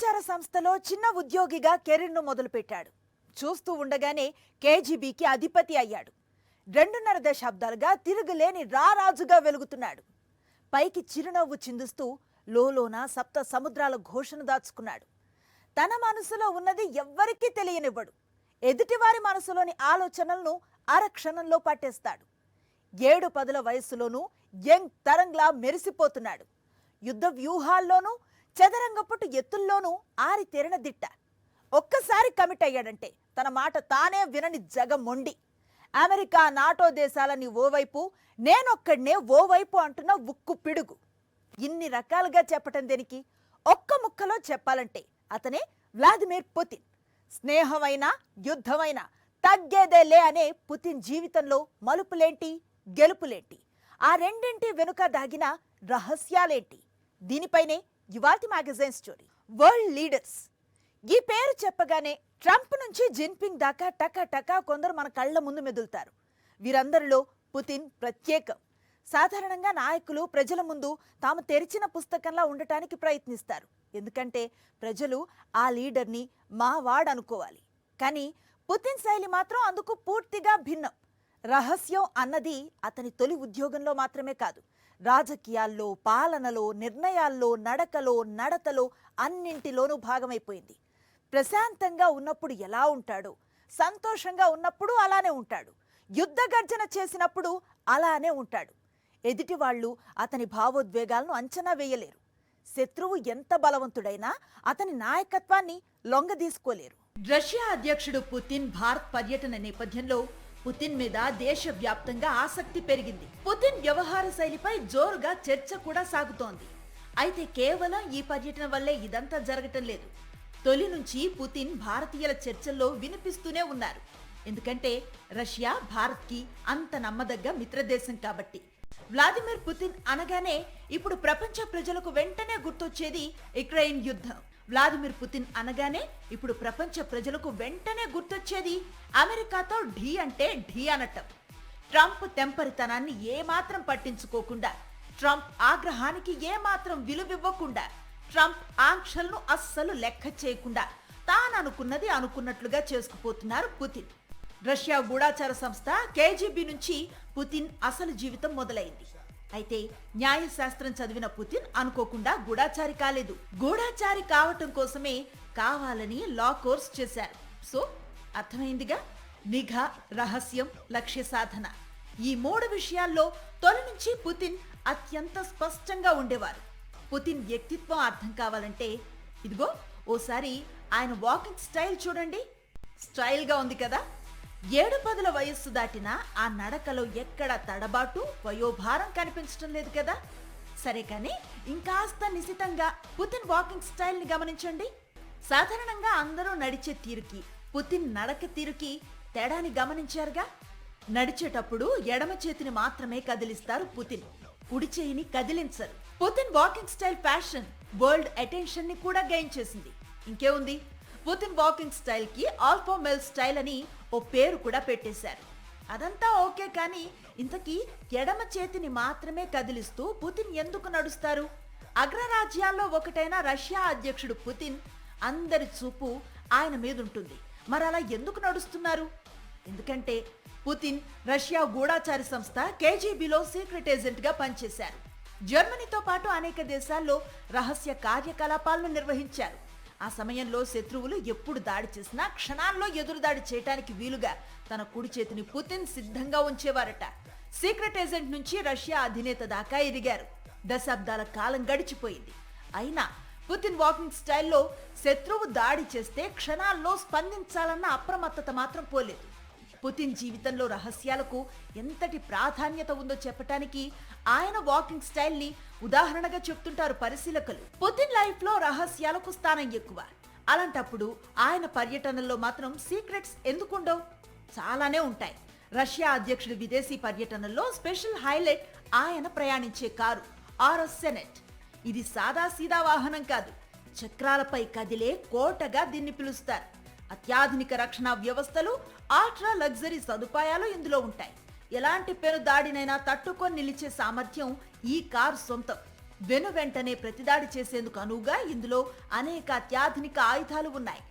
గూఢచార సంస్థలో చిన్న ఉద్యోగిగా కెరీర్ను మొదలుపెట్టాడు. చూస్తూ ఉండగానే కేజీబీకి అధిపతి అయ్యాడు. 2.5 దశాబ్దాలుగా తిరుగులేని రారాజుగా వెలుగుతున్నాడు. పైకి చిరునవ్వు చిందిస్తూ లోలోన సప్త సముద్రాల ఘోషను దాచుకున్నాడు. తన మనసులో ఉన్నది ఎవ్వరికీ తెలియనివ్వడు. ఎదుటివారి మనసులోని ఆలోచనలను అరక్షణంలో పట్టేస్తాడు. 7-10 వయస్సులోనూ యంగ్ తరంగ్లా మెరిసిపోతున్నాడు. యుద్ధ వ్యూహాల్లోనూ చదరంగపుట్టు ఎత్తుల్లోనూ ఆరితేరిన దిట్ట. ఒక్కసారి కమిట్ అయ్యాడంటే తన మాట తానే వినని జగమొండి. అమెరికా, నాటో దేశాలని ఓవైపు, నేనొక్కడినే ఓవైపు అంటున్న ఉక్కు పిడుగు. ఇన్ని రకాలుగా చెప్పటం దేనికి? ఒక్క ముక్కలో చెప్పాలంటే అతనే వ్లాదిమిర్ పుతిన్. స్నేహమైనా యుద్ధమైనా తగ్గేదేలే అనే పుతిన్ జీవితంలో మలుపులేంటి, గెలుపులేంటి, ఆ రెండింటి వెనుక దాగిన రహస్యాలేంటి? దీనిపైనే ఇవాల్టి మ్యాగజైన్ స్టోరీ. World leaders. ఈ పేరు చెప్పగానే ట్రంప్ నుంచి జిన్పింగ్ దాకా టకా కొందరు మన కళ్ళ ముందు మెదులుతారు. వీరందరిలో పుతిన్ ప్రత్యేకం. సాధారణంగా నాయకులు ప్రజల ముందు తాము తెరిచిన పుస్తకంలా ఉండటానికి ప్రయత్నిస్తారు. ఎందుకంటే ప్రజలు ఆ లీడర్ని మావాడనుకోవాలి. కానీ పుతిన్ శైలి మాత్రం అందుకు పూర్తిగా భిన్నం. రహస్యం అన్నది అతని తొలి ఉద్యోగంలో మాత్రమే కాదు, రాజకీయాల్లో, పాలనలో, నిర్ణయాల్లో, నడకలో, నడతలో అన్నింటిలోనూ భాగమైపోయింది. ప్రశాంతంగా ఉన్నప్పుడు ఎలా ఉంటాడో, సంతోషంగా ఉన్నప్పుడు అలానే ఉంటాడు. యుద్ధ గర్జన చేసినప్పుడు అలానే ఉంటాడు. ఎదుటి వాళ్ళు అతని భావోద్వేగాలను అంచనా వేయలేరు. శత్రువు ఎంత బలవంతుడైనా అతని నాయకత్వాన్ని లొంగదీసుకోలేరు. రష్యా అధ్యక్షుడు పుతిన్ భారత్ పర్యటన నేపథ్యంలో పుతిన్ మీద దేశవ్యాప్తంగా ఆసక్తి పెరిగింది. పుతిన్ వ్యవహార శైలిపై జోరుగా చర్చ కూడా సాగుతోంది. అయితే కేవలం ఈ పర్యటన వల్లే ఇదంతా జరగటం లేదు. తొలి నుంచి పుతిన్ భారతీయుల చర్చల్లో వినిపిస్తూనే ఉన్నారు. ఎందుకంటే రష్యా భారత్కి అంత నమ్మదగ్గ మిత్రదేశం కాబట్టి. వ్లాదిమిర్ పుతిన్ అనగానే ఇప్పుడు ప్రపంచ ప్రజలకు వెంటనే గుర్తొచ్చేది ఉక్రెయిన్ యుద్ధం. వ్లాదిమిర్ పుతిన్ అనగానే ఇప్పుడు ప్రపంచ ప్రజలకు వెంటనే గుర్తొచ్చేది అమెరికాతో ఢీ అంటే ఢీ అనటం. ట్రంప్ తెంపరితనాన్ని ఏమాత్రం పట్టించుకోకుండా, ట్రంప్ ఆగ్రహానికి ఏమాత్రం విలువివ్వకుండా, ట్రంప్ ఆంక్షలను అస్సలు లెక్క చేయకుండా తాను అనుకున్నది అనుకున్నట్లుగా చేసుకుపోతున్నారు పుతిన్. రష్యా గూఢచార సంస్థ కేజీబీ నుంచి పుతిన్ అసలు జీవితం మొదలైంది. అయితే న్యాయశాస్త్రం చదివిన పుతిన్ అనుకోకుండా గూఢచారి కాలేదు. గూఢచారి కావటం కోసమే కావాలని లా కోర్స్ చేశారు. సో అర్థమైందిగా, నిఘా, రహస్యం, లక్ష్య సాధన, ఈ 3 విషయాల్లో తొలి నుంచి పుతిన్ అత్యంత స్పష్టంగా ఉండేవారు. పుతిన్ వ్యక్తిత్వం అర్థం కావాలంటే ఇదిగో ఓసారి ఆయన వాకింగ్ స్టైల్ చూడండి. స్టైల్గా ఉంది కదా. 7-10 వయస్సు దాటిన ఆ నడకలో ఎక్కడ తడబాటు, వయోభారం కనిపించడం లేదు కదా. సరే కానీ ఇంకాస్త నిశితంగా పుతిన్ వాకింగ్ స్టైల్ ని గమనించండి. సాధారణంగా అందరూ నడిచే తీరుకి, పుతిన్ నడక తీరుకి తేడాని గమనించారుగా. నడిచేటప్పుడు ఎడమ చేతిని మాత్రమే కదిలిస్తారు పుతిన్, కుడి చేయిని కదిలించరు. Putin walking style fashion world attention ని కూడా గెయిన్ చేసింది. ఇంకేముంది, పుతిన్ వాకింగ్ స్టైల్ కి ఆల్ఫా మెల్ స్టైల్ అని ఓ పేరు కూడా పెట్టేశారు. అదంతా ఓకే, కానీ ఇంతకీ ఎడమ చేతిని మాత్రమే కదిలిస్తూ పుతిన్ ఎందుకు నడుస్తారు? అగ్రరాజ్యాల్లో ఒకటైన రష్యా అధ్యక్షుడు పుతిన్, అందరి చూపు ఆయన మీద ఉంటుంది. మరి అలా ఎందుకు నడుస్తున్నారు? ఎందుకంటే పుతిన్ రష్యా గూఢచారి సంస్థ కేజీబీలో సీక్రెట్ ఏజెంట్ గా పనిచేశారు. జర్మనీతో పాటు అనేక దేశాల్లో రహస్య కార్యకలాపాలను నిర్వహించారు. ఆ సమయంలో శత్రువులు ఎప్పుడు దాడి చేసినా క్షణాల్లో ఎదురుదాడి చేయడానికి వీలుగా తన కుడి చేతిని పుతిన్ సిద్ధంగా ఉంచేవారట. సీక్రెట్ ఏజెంట్ నుంచి రష్యా అధినేత దాకా ఎదిగారు. దశాబ్దాల కాలం గడిచిపోయింది. అయినా పుతిన్ వాకింగ్ స్టైల్లో శత్రువు దాడి చేస్తే క్షణాల్లో స్పందించాలన్న అప్రమత్తత మాత్రం పోలేదు. పుతిన్ జీవితంలో రహస్యాలకు ఎంతటి ప్రాధాన్యత ఉందో చెప్పటానికి ఆయన వాకింగ్ స్టైల్ ని ఉదాహరణగా చెప్తుంటారు పరిశీలకులు. పుతిన్ లైఫ్ లో రహస్యాలకు స్థానం ఎక్కువ. అలాంటప్పుడు ఆయన పర్యటనల్లో మాత్రం సీక్రెట్స్ ఎందుకుండవు? చాలానే ఉంటాయి. రష్యా అధ్యక్షుడి విదేశీ పర్యటనల్లో స్పెషల్ హైలైట్ ఆయన ప్రయాణించే కారు ఆర్ఎస్ సెనెట్. ఇది సాదాసీదా వాహనం కాదు, చక్రాలపై కదిలే కోటగా దీన్ని పిలుస్తారు. అత్యాధునిక రక్షణ వ్యవస్థలు, అల్ట్రా లగ్జరీ సదుపాయాలు ఇందులో ఉంటాయి. ఎలాంటి పెను దాడినైనా తట్టుకొని నిలిచే సామర్థ్యం ఈ కారు సొంతం. వెనువెంటనే ప్రతిదాడి చేసేందుకు అనువుగా ఇందులో అనేక అత్యాధునిక ఆయుధాలు ఉన్నాయి.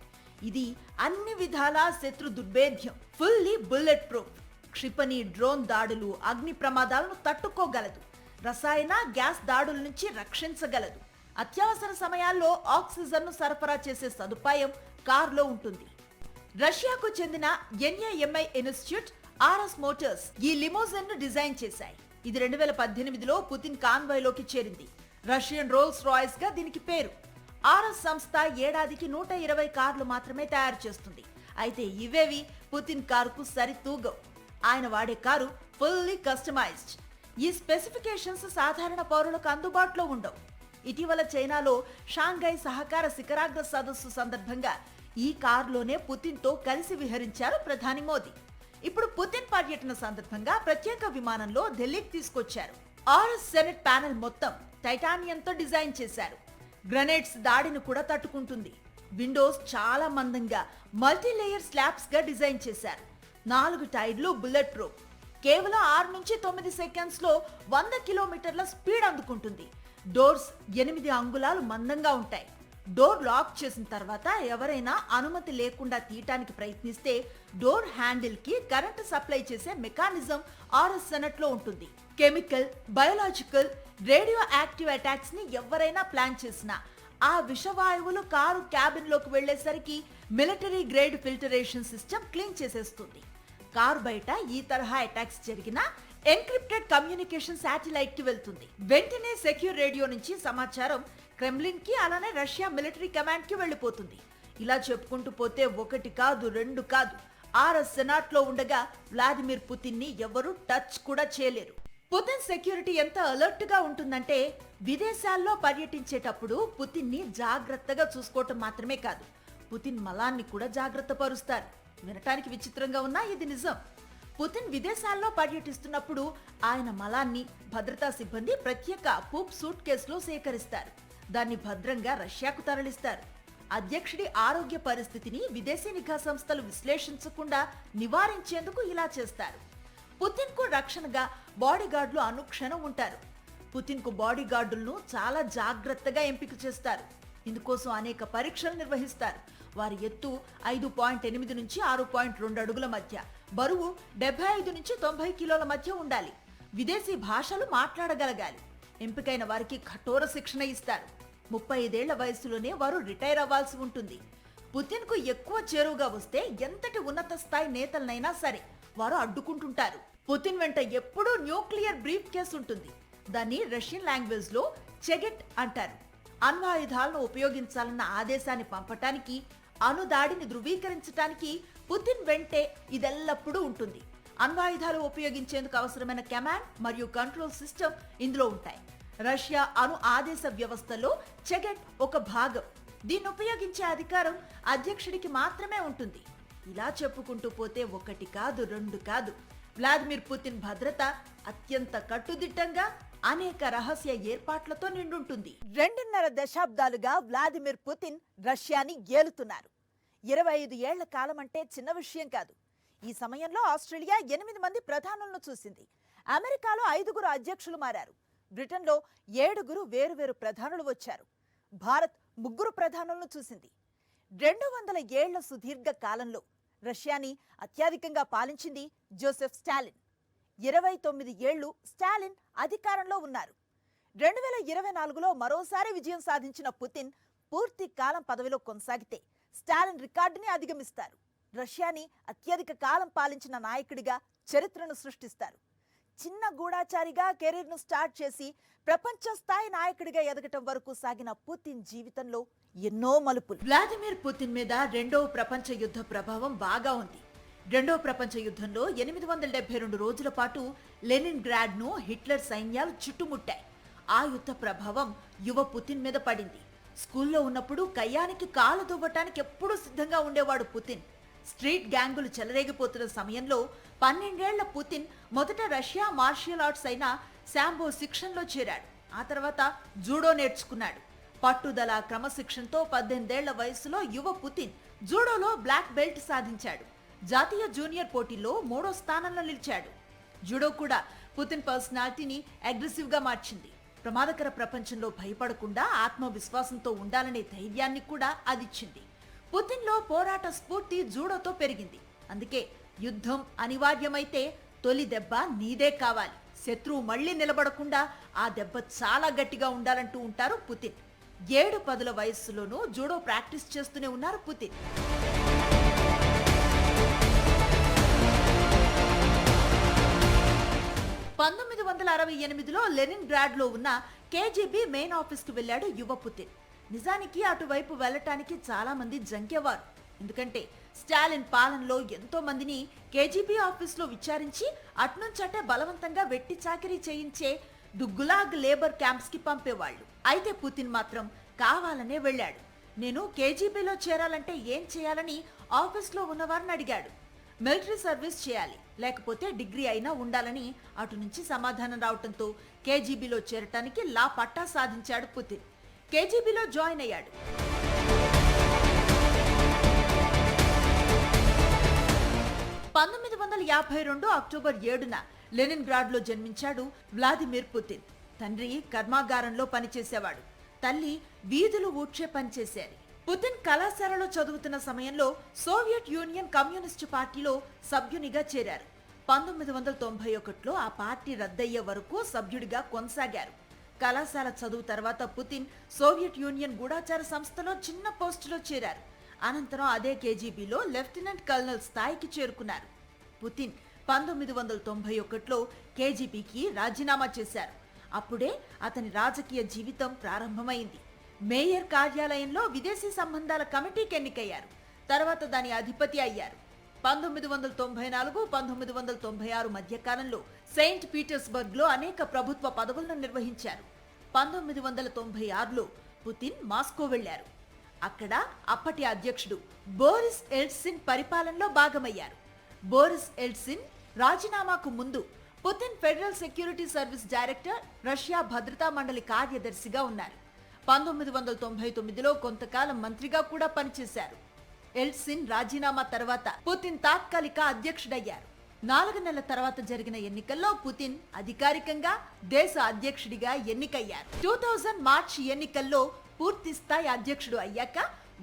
ఇది అన్ని విధాలా శత్రు దుర్భేద్యం. Fully bullet proof. క్షిపణి, డ్రోన్ దాడులు, అగ్ని ప్రమాదాలను తట్టుకోగలదు. రసాయన, గ్యాస్ దాడుల నుంచి రక్షించగలదు. అత్యవసర సమయాల్లో ఆక్సిజన్ను సరఫరా చేసే సదుపాయం కారులో ఉంటుంది. రష్యాకు చెందిన ఎన్ఏఎంఐ ఇన్స్టిట్యూట్, ఆర్ఎస్ మోటార్స్ ఈ లిమోజిన్ ను డిజైన్ చేశాయి. ఇది 2018లో పుతిన్ కాన్వాయ్లోకి చేరింది. రష్యన్ రోల్స్ రాయ్స్ గా దీనికి పేరు. ఆర్ఎస్ సంస్థ ఏడాదికి 120 కార్లు మాత్రమే తయారు చేస్తుంది. అయితే ఇవేవి పుతిన్ కారుకు సరితూగవు. ఆయన వాడే కారు ఫుల్లీ కస్టమైజ్డ్. ఈ స్పెసిఫికేషన్స్ సాధారణ పౌరులకు అందుబాటులో ఉండవు. ఇటీవల చైనాలో షాంఘై సహకార శిఖరాగ్ర సదస్సు సందర్భంగా ఈ కారులోనే పుతిన్తో కలిసి విహరించారు ప్రధాని మోదీ. ఇప్పుడు పుతిన్ పర్యటన సందర్భంగా ప్రత్యేక విమానంలో ఢిల్లీకి తీసుకొచ్చారు. ఆర్ఎస్ సెనెట్ ప్యానెల్ మొత్తం టైటానియంతో డిజైన్ చేశారు. గ్రెనేడ్స్ దాడిని కూడా తట్టుకుంటుంది. విండోస్ చాలా మందంగా మల్టీ లేయర్ స్లాబ్స్ గా డిజైన్ చేశారు. 4 టైర్లు బుల్లెట్ ప్రూఫ్. కేవలం 6 నుంచి 9 సెకండ్స్ లో 100 కిలోమీటర్ల స్పీడ్ అందుకుంటుంది. డోర్స్ 8 అంగుళాలు మందంగా ఉంటాయి. డోర్ లాక్ చేసిన తర్వాత ఎవరైనా అనుమతి లేకుండా తీయటానికి ప్రయత్నిస్తే డోర్ హ్యాండిల్ కి కరెంటు సప్లై చేసే మెకానిజం ఆర్ఎస్ సెనెట్ లో ఉంటుంది. Chemical, biological, radioactive attacks ని ఎవరైనా ప్లాన్ చేసినా ఆ విషవాయువులు కారు క్యాబిన్ లోకి వెళ్లేసరికి military grade filtration system clean చేసేస్తుంది. కారు బయట ఈ తరహా అటాక్స్ జరిగినా ఎన్క్రిప్టెడ్ కమ్యూనికేషన్ శాటిలైట్ కి వెళ్తుంది. వెంటనే సెక్యూర్ రేడియో నుంచి సమాచారం క్రెమ్లిన్ కి, అలానే రష్యా మిలిటరీ కమాండ్ కి వెళ్లిపోతుంది. ఇలా చెప్పుకుంటూ పోతే 1 కాదు 2 కాదు, ఆర్ఎస్ సెనాట్ లో ఉండగా వ్లాదిమిర్ పుతిన్ ని ఎవరూ టచ్ కూడా చేయలేరు. పుతిన్ సెక్యూరిటీ ఎంత అలర్ట్ గా ఉంటుందంటే విదేశాల్లో పర్యటించేటప్పుడు పుతిన్ ని జాగ్రత్తగా చూసుకోవటం మాత్రమే కాదు, పుతిన్ మలాన్ని కూడా జాగ్రత్త పరుస్తారు. వినటానికి విచిత్రంగా ఉన్నా ఇది నిజం. పుతిన్ విదేశాల్లో పర్యటిస్తున్నప్పుడు ఆయన మలాన్ని భద్రతా సిబ్బంది ప్రత్యేక పూప్ సూట్ కేసులో సేకరిస్తారు. దాన్ని భద్రంగా రష్యాకు తరలిస్తారు. అధ్యక్షుడి ఆరోగ్య పరిస్థితిని విదేశీ నిఘా సంస్థలు విశ్లేషించకుండా నివారించేందుకు ఇలా చేస్తారు. పుతిన్ కు రక్షణగా బాడీగార్డులు అనుక్షణం ఉంటారు. పుతిన్ కు బాడీగార్డులను చాలా జాగ్రత్తగా ఎంపిక చేస్తారు. ఇందుకోసం అనేక పరీక్షలు నిర్వహిస్తారు. వారి ఎత్తు 5.8 నుంచి 6.2 అడుగుల మధ్య, బరువు 75 నుంచి 90 కిలోల మధ్య ఉండాలి. విదేశీ భాషలు మాట్లాడగలగాలి. ఎంపికైన వారికి కఠోర శిక్షణ ఇస్తారు. 35 ఏళ్ల వయసులోనే వారు రిటైర్ అవ్వాల్సి ఉంటుంది. పుతిన్ కు ఎక్కువ చేరువుగా వస్తే ఎంతటి ఉన్నత స్థాయి నేతలనైనా సరే వారు అడ్డుకుంటుంటారు. పుతిన్ వెంట ఎప్పుడూ న్యూక్లియర్ బ్రీఫ్ కేస్ ఉంటుంది. దాన్ని రష్యన్ లాంగ్వేజ్ లో చెగెట్ అంటారు. అణ్వాయుధాలను ఉపయోగించాలన్న ఆదేశాన్ని పంపటానికి, అణుదాడిని ధృవీకరించడానికి పుతిన్ వెంటే ఇదెల్లప్పుడూ ఉంటుంది. అణ్వాయుధాలు ఉపయోగించేందుకు అవసరమైన కమాండ్ మరియు కంట్రోల్ సిస్టమ్ ఇందులో ఉంటాయి. రష్యా అణు ఆదేశ వ్యవస్థలో చెగెట్ ఒక భాగం. దీన్ని ఉపయోగించే అధికారం అధ్యక్షుడికి మాత్రమే ఉంటుంది. ఇలా చెప్పుకుంటూ పోతే 1 కాదు 2 కాదు, వ్లాదిమిర్ పుతిన్ భద్రత అత్యంత కట్టుదిట్టంగా అనేక రహస్య ఏర్పాట్లతో నిండుంటుంది. 2.5 దశాబ్దాలుగా వ్లాదిమిర్ పుతిన్ రష్యాని ఏలుతున్నారు. 25 ఏళ్ల కాలం అంటే చిన్న విషయం కాదు. ఈ సమయంలో ఆస్ట్రేలియా 8 మంది ప్రధానులను చూసింది. అమెరికాలో 5 అధ్యక్షులు మారారు. బ్రిటన్లో 7 వేరువేరు ప్రధానులు వచ్చారు. భారత్ 3 ప్రధానులను చూసింది. 200 ఏళ్ల సుదీర్ఘ కాలంలో రష్యాని అత్యధికంగా పాలించింది జోసెఫ్ స్టాలిన్. 29 ఏళ్లు స్టాలిన్ అధికారంలో ఉన్నారు. 2024లో మరోసారి విజయం సాధించిన పుతిన్ పూర్తి కాలం పదవిలో కొనసాగితే స్టాలిన్ రికార్డుని అధిగమిస్తారు. రష్యాని అత్యధిక కాలం పాలించిన నాయకుడిగా చరిత్రను సృష్టిస్తారు. చిన్న గూఢాచారిగా కెరీర్ను స్టార్ట్ చేసి ప్రపంచ స్థాయి నాయకుడిగా ఎదగటం వరకు సాగిన పుతిన్ జీవితంలో ఎన్నో మలుపులు. వ్లాదిమిర్ పుతిన్ మీద రెండవ ప్రపంచ యుద్ధ ప్రభావం బాగా ఉంది. రెండవ ప్రపంచ యుద్ధంలో 872 రోజుల పాటు లెనిన్ గ్రాడ్ ను హిట్లర్ సైన్యాలు చుట్టుముట్టాయి. ఆ యుద్ధ ప్రభావం యువ పుతిన్ మీద పడింది. స్కూల్లో ఉన్నప్పుడు కయ్యానికి కాలు దువ్వటానికి ఎప్పుడూ సిద్ధంగా ఉండేవాడు పుతిన్. స్ట్రీట్ గ్యాంగులు చెలరేగిపోతున్న సమయంలో 12 ఏళ్ల పుతిన్ మొదట రష్యా మార్షియల్ ఆర్ట్స్ అయిన శాంబో శిక్షణలో చేరాడు. ఆ తర్వాత జూడో నేర్చుకున్నాడు. పట్టుదల, క్రమశిక్షణతో 18 ఏళ్ల వయసులో యువ పుతిన్ జూడోలో బ్లాక్ బెల్ట్ సాధించాడు. జాతీయ జూనియర్ పోటీల్లో 3వ స్థానంలో నిలిచాడు. జూడో కూడా పుతిన్ పర్సనాలిటీని అగ్రెసివ్ గా మార్చింది. ప్రమాదకర ప్రపంచంలో భయపడకుండా ఆత్మవిశ్వాసంతో ఉండాలనే ధైర్యాన్ని కూడా అదిచ్చింది. పుతిన్లో పోరాట స్ఫూర్తి జూడోతో పెరిగింది. అందుకే యుద్ధం అనివార్యమైతే తొలి దెబ్బ నీదే కావాలి, శత్రువు మళ్లీ నిలబడకుండా ఆ దెబ్బ చాలా గట్టిగా ఉండాలంటూ ఉంటారు పుతిన్. 7-10 వయస్సులోనూ జూడో ప్రాక్టీస్ చేస్తూనే ఉన్నారు పుతిన్. 1968లో లెనిన్గ్రాడ్లో ఉన్న కేజీబీ మెయిన్ ఆఫీస్కు వెళ్లాడు యువ పుతిన్. నిజానికి అటువైపు వెళ్లటానికి చాలా మంది జంకేవారు. ఎందుకంటే స్టాలిన్ పాలనలో ఎంతో మందిని కేజీబీ ఆఫీస్లో విచారించి అట్నుంచటే బలవంతంగా వెట్టి చాకిరీ చేయించే గులాగ్ లేబర్ క్యాంప్స్ కి పంపేవాళ్లు. అయితే పుతిన్ మాత్రం కావాలనే వెళ్లాడు. నేను కేజీబీలో చేరాలంటే ఏం చేయాలని ఆఫీస్లో ఉన్నవారిని అడిగాడు. మిలిటరీ సర్వీస్ చేయాలి, లేకపోతే డిగ్రీ అయినా ఉండాలని అటు నుంచి సమాధానం రావడంతో కేజీబీలో చేరటానికి లా పట్టా సాధించాడు పుతిన్. కేజీబీలో జాయిన్ అయ్యాడు. 1952 అక్టోబర్ 7న లెనిన్గ్రాడ్లో జన్మించాడు వ్లాదిమిర్ పుతిన్. తండ్రి కర్మాగారంలో పనిచేసేవాడు, తల్లి వీధులు ఊడ్చే పనిచేసేది. పుతిన్ కళాశాలలో చదువుతున్న సమయంలో సోవియట్ యూనియన్ కమ్యూనిస్టు పార్టీలో సభ్యునిగా చేరారు. 1991లో ఆ పార్టీ రద్దయ్యే వరకు సభ్యుడిగా కొనసాగారు. కళాశాల చదువు తర్వాత పుతిన్ సోవియట్ యూనియన్ గూఢాచార సంస్థలో చిన్న పోస్టులో చేరారు. అనంతరం అదే కేజీబీలో లెఫ్టినెంట్ కల్నల్ స్థాయికి చేరుకున్నారు. పుతిన్ 1991లో కేజీబీకి రాజీనామా చేశారు. అప్పుడే అతని రాజకీయ జీవితం ప్రారంభమైంది. మేయర్ కార్యాలయంలో విదేశీ సంబంధాల కమిటీకి ఎన్నికయ్యారు. తర్వాత దాని అధిపతి అయ్యారు. 1994-1996 మధ్యకాలంలో సెయింట్ పీటర్స్బర్గ్లో అనేక ప్రభుత్వ పదవులను నిర్వహించారు. 1996లో పుతిన్ మాస్కో వెళ్లారు. అక్కడ అప్పటి అధ్యక్షుడు బోరిస్ ఎల్ట్సిన్ పరిపాలనలో భాగమయ్యారు. బోరిస్ ఎల్ట్సిన్ రాజీనామాకు ముందు Putin federal security service director, Russia భద్రతా మండలి కార్యదర్శిగా ఉన్నారు. 1999లో కొంతకాలం మంత్రిగా కూడా పనిచేశారు. ఎల్ట్సిన్ రాజీనామా తర్వాత పుతిన్ తాత్కాలిక అధ్యక్షుడయ్యారు. 4 నెలల తర్వాత జరిగిన ఎన్నికల్లో పుతిన్ అధికారికంగా దేశ అధ్యక్షుడిగా ఎన్నికయ్యారు. 2000 మార్చి ఎన్నికల్లో పూర్తి స్థాయి అధ్యక్షుడు అయ్యాక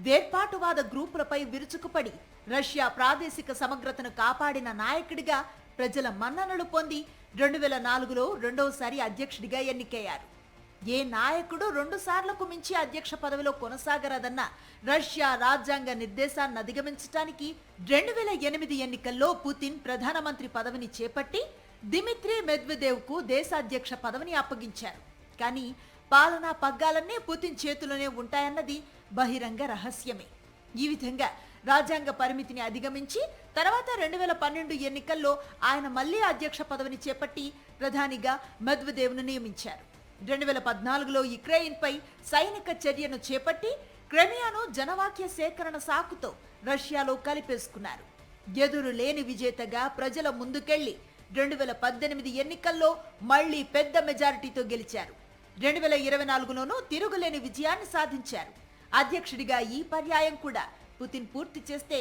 వేర్పాటువాద గ్రూపులపై విరుచుకుపడి రష్యా ప్రాదేశిక సమగ్రతను కాపాడిన నాయకుడిగా ప్రజల మన్ననలు పొంది 2004లో రెండవసారి అధ్యక్షుడిగా ఎన్నికయ్యారు. ఏ నాయకుడు 2 సార్లకు మించి అధ్యక్ష పదవిలో కొనసాగరాదన్న రష్యా రాజ్యాంగ నిర్దేశాన్ని అధిగమించడానికి 2008 ఎన్నికల్లో పుతిన్ ప్రధానమంత్రి పదవిని చేపట్టి దిమిత్రీ మెద్వెదేవ్ కు దేశాధ్యక్ష పదవిని అప్పగించారు. కానీ పాలనా పగ్గాలన్నీ పుతిన్ చేతిలోనే ఉంటాయన్నది బహిరంగ రహస్యమే. ఈ విధంగా రాజ్యాంగ పరిమితిని అధిగమించి తర్వాత 2012 ఎన్నికల్లో ఆయన మళ్లీ అధ్యక్ష పదవిని చేపట్టి ప్రధానిగా మెద్వెదేవ్ను నియమించారు. 2014లో యుక్రెయిన్పై సైనిక చర్యను చేపట్టి క్రిమియాను జనవాక్య సేకరణ సాకుతో రష్యాలో కలిపేసుకున్నారు. ఎదురు లేని విజేతగా ప్రజల ముందుకెళ్లి 2018 ఎన్నికల్లో మళ్లీ పెద్ద మెజారిటీతో గెలిచారు. 2024లోనూ తిరుగులేని విజయాన్ని సాధించారు. అధ్యక్షుడిగా ఈ పర్యాయం కూడా పుతిన్ పూర్తి చేస్తే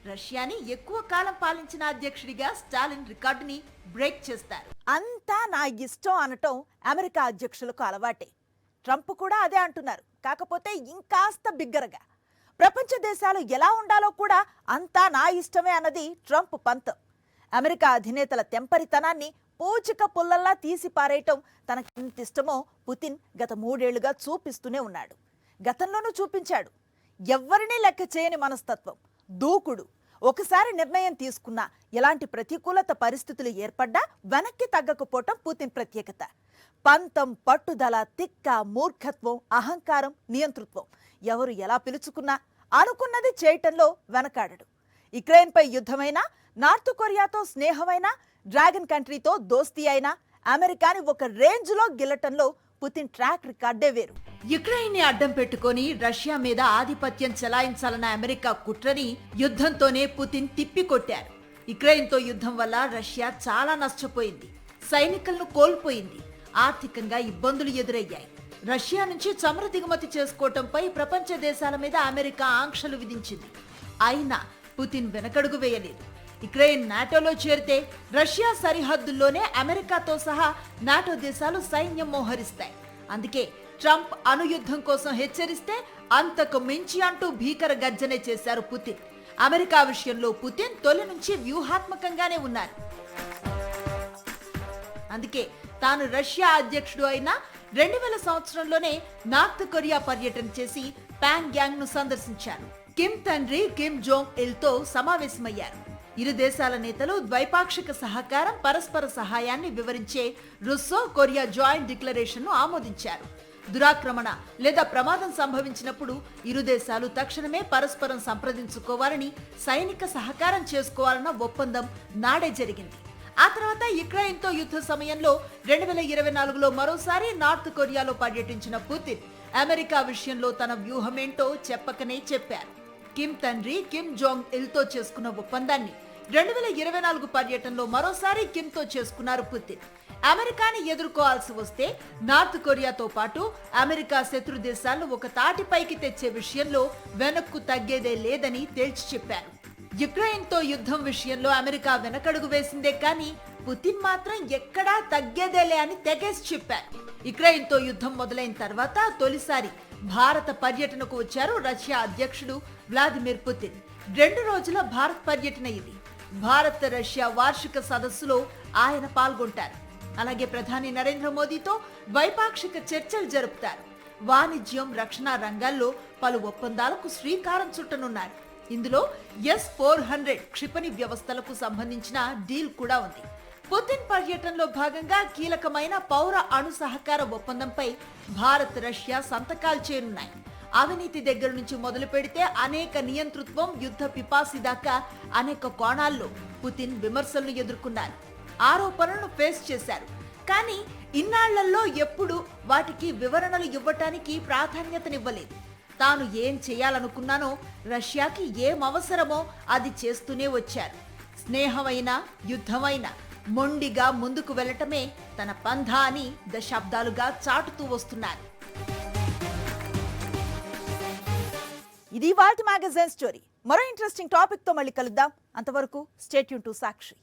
రష్యాని ఎక్కువ కాలం పాలించిన అధ్యక్షుడిగా స్టాలిన్ రికార్డుని బ్రేక్ చేస్తారు. అంతా నా ఇష్టం అనటం అమెరికా అధ్యక్షులకు అలవాటే. ట్రంప్ కూడా అదే అంటున్నారు, కాకపోతే ఇంకాస్త బిగ్గరగా. ప్రపంచ దేశాలు ఎలా ఉండాలో కూడా అంతా నా ఇష్టమే అన్నది ట్రంప్ పంతం. అమెరికా అధినేతల తెంపరితనాన్ని పూచిక పుల్లల్లా తీసి పారేయటం తనకెంత ఇష్టమో పుతిన్ గత 3 ఏళ్లుగా చూపిస్తూనే ఉన్నాడు. గతంలోనూ చూపించాడు. ఎవ్వరినీ లెక్క చేయని మనస్తత్వం, దూకుడు. ఒకసారి నిర్ణయం తీసుకున్నా ఎలాంటి ప్రతికూలత పరిస్థితులు ఏర్పడ్డా వెనక్కి తగ్గకపోవటం పుతిన్ ప్రత్యేకత. పంతం, పట్టుదల, తిక్క, మూర్ఖత్వం, అహంకారం, నియంతృత్వం. ఎవరు ఎలా పిలుచుకున్నా అనుకున్నది చేయటంలో వెనకాడడు. యుక్రెయిన్పై యుద్ధమైనా, నార్త్ కొరియాతో స్నేహమైనా, డ్రాగన్ కంట్రీతో దోస్తీ అయినా అమెరికాని ఒక రేంజ్లో గిల్లటంలో పుతిన్ ట్రాక్ రికార్డే వేరు. యుక్రెయిన్ ని అడ్డం పెట్టుకుని రష్యా మీద ఆధిపత్యం చెలాయించాలన్న అమెరికా కుట్రని యుద్ధంతోనే పుతిన్ తిప్పికొట్టారు. యుక్రెయిన్తో యుద్ధం వల్ల రష్యా చాలా నష్టపోయింది, సైనికులను కోల్పోయింది, ఆర్థికంగా ఇబ్బందులు ఎదురయ్యాయి. రష్యా నుంచి చమురు దిగుమతి చేసుకోవటంపై ప్రపంచ దేశాల మీద అమెరికా ఆంక్షలు విధించింది. అయినా పుతిన్ వెనకడుగు వేయలేదు. యుక్రెయిన్ నాటోలో చేరితే రష్యా సరిహద్దుల్లోనే అమెరికాతో సహా నాటో దేశాలు సైన్యం మోహరిస్తాయి. అందుకే ట్రంప్ అణుయుద్ధం కోసం హెచ్చరిస్తే అంతకు మించి అంటూ భీకర గర్జనే చేశారు పుతిన్. అమెరికా విషయంలో పుతిన్ తొలి నుంచి వ్యూహాత్మకంగానే ఉన్నారు. అందుకే తాను రష్యా అధ్యక్షుడు అయిన 2000 సంవత్సరంలోనే నార్త్ కొరియా పర్యటన చేసి ప్యాంగ్యాంగ్ ను సందర్శించారు. కిమ్ తండ్రి కిమ్ జోంగ్ ఇల్ తో సమావేశమయ్యారు. ఇరు దేశాల నేతలు ద్వైపాక్షిక సహకారం, పరస్పర సహాయాన్ని వివరించే రుస్సో కొరియా జాయింట్ డిక్లరేషన్ ను ఆమోదించారు. దురాక్రమణ లేదా ప్రమాదం సంభవించినప్పుడు ఇరు దేశాలు తక్షణమే పరస్పరం సంప్రదించుకోవాలని, సైనిక సహకారం చేసుకోవాలన్న ఒప్పందం నాడే జరిగింది. ఆ తర్వాత యుక్రెయిన్ తో యుద్ధ సమయంలో 2024లో మరోసారి నార్త్ కొరియాలో పర్యటించిన పుతిన్ అమెరికా విషయంలో తన వ్యూహమేంటో చెప్పకనే చెప్పారు. కిమ్ తండ్రి కిమ్ జోంగ్ ఇల్ తో చేసుకున్న ఒప్పందాన్ని 2024 పర్యటనలో మరోసారి కిమ్ తో చేసుకున్నారు పుతిన్. అమెరికాని ఎదుర్కోవాల్సి వస్తే నార్త్ కొరియాతో పాటు అమెరికా శత్రు దేశాలను ఒక తాటిపైకి తెచ్చే విషయంలో వెనక్కు తగ్గేదే లేదని తేల్చి చెప్పారు. యుక్రెయిన్ తో యుద్ధం విషయంలో అమెరికా వెనకడుగు వేసిందే కానీ పుతిన్ మాత్రం ఎక్కడా తగ్గేదేలే అని తెగేసి చెప్పారు. యుక్రెయిన్ తో యుద్ధం మొదలైన తర్వాత తొలిసారి భారత పర్యటనకు వచ్చారు రష్యా అధ్యక్షుడు వ్లాదిమిర్ పుతిన్. 2 రోజుల భారత్ పర్యటన ఇది. భారత్ రష్యా వార్షిక సదస్సులో ఆయన పాల్గొంటారు. అలాగే ప్రధాని నరేంద్ర మోదీతో ద్వైపాక్షిక చర్చలు జరుపుతారు. వాణిజ్యం, రక్షణ రంగాల్లో పలు ఒప్పందాలకు శ్రీకారం చుట్టనున్నారు. ఇందులో S-400 క్షిపణి వ్యవస్థలకు సంబంధించిన డీల్ కూడా ఉంది. పుతిన్ పర్యటనలో భాగంగా కీలకమైన పౌర అణు సహకార ఒప్పందంపై భారత్, రష్యా సంతకాలు చేయనున్నాయి. అవినీతి దగ్గర నుంచి మొదలు పెడితే అనేక నియంతృత్వం, యుద్ధ పిపాసి దాకా అనేక కోణాల్లో పుతిన్ విమర్శలను ఎదుర్కొన్నారు. ఆరోపణలను ఫేస్ చేశారు. కానీ ఇన్నాళ్లలో ఎప్పుడు వాటికి వివరణలు ఇవ్వటానికి ప్రాధాన్యతనివ్వలేదు. తాను ఏం చేయాలనుకున్నానో, రష్యాకి ఏం అవసరమో అది చేస్తూనే వచ్చారు. స్నేహమైన, యుద్ధమైన మొండిగా ముందుకు వెళ్లటమే తన పంథా అని దశాబ్దాలుగా చాటుతూ వస్తున్నారు. ఇది వాల్ట్ మ్యాగజైన్ స్టోరీ. మరో ఇంట్రెస్టింగ్ టాపిక్ తో మళ్ళీ కలుద్దాం. అంతవరకు స్టే ట్యూన్ టు సాక్షి.